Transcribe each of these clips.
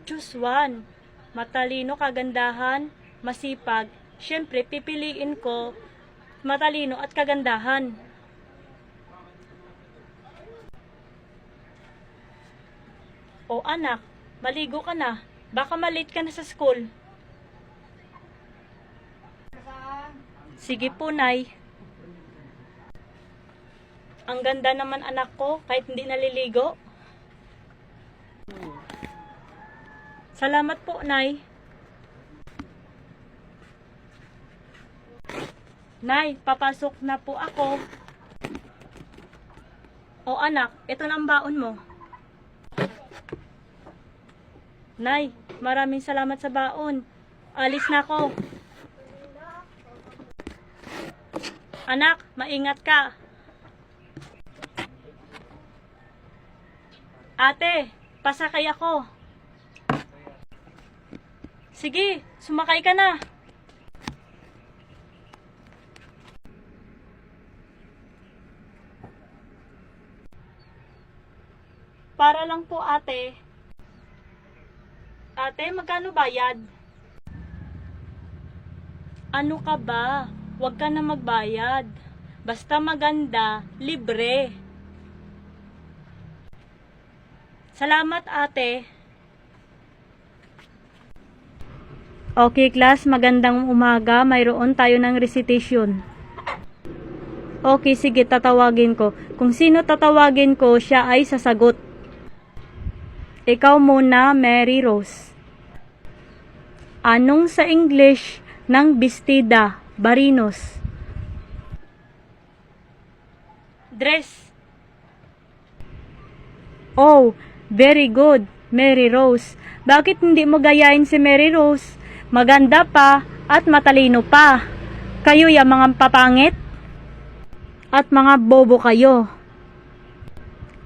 Choose one. Matalino, kagandahan, masipag. Siyempre, pipiliin ko matalino at kagandahan. O anak, maligo ka na. Baka malate ka na sa school. Sige po, Nay. Ang ganda naman anak ko, kahit hindi naliligo. Salamat po, Nay. Nay, papasok na po ako. O anak, ito na ang baon mo. Nay, maraming salamat sa baon. Alis na ako. Anak, maingat ka. Ate, pasakay ako. Sige, sumakay ka na. Para lang po, ate. Ate, magkano bayad? Ano ka ba? Huwag ka na magbayad. Basta maganda, libre. Salamat, ate. Okay, class. Magandang umaga. Mayroon tayo ng recitation. Okay, sige. Tatawagin ko. Kung sino tatawagin ko, siya ay sasagot. Ikaw muna, Mary Rose. Anong sa English ng bestida, barinos? Dress. Oh, very good, Mary Rose. Bakit hindi mo gayahin si Mary Rose? Maganda pa at matalino pa. Kayo yung mga papangit at mga bobo kayo.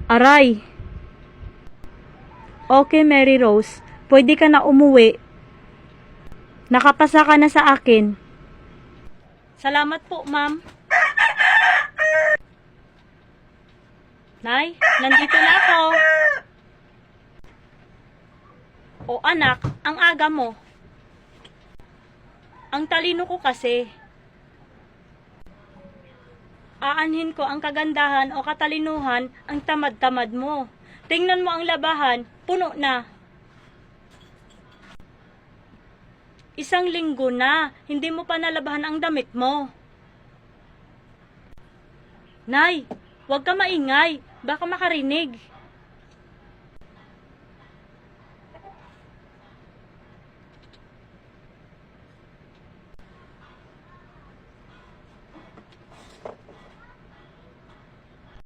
Aray. Okay, Mary Rose. Pwede ka na umuwi. Nakapasa ka na sa akin. Salamat po, ma'am. Nay, nandito na ako. O anak, ang aga mo. Ang talino ko kasi. Aanhin ko ang kagandahan o katalinuhan ang tamad-tamad mo. Tingnan mo ang labahan, puno na. Isang linggo na, hindi mo pa nalabahan ang damit mo. Nay, huwag ka maingay, baka makarinig.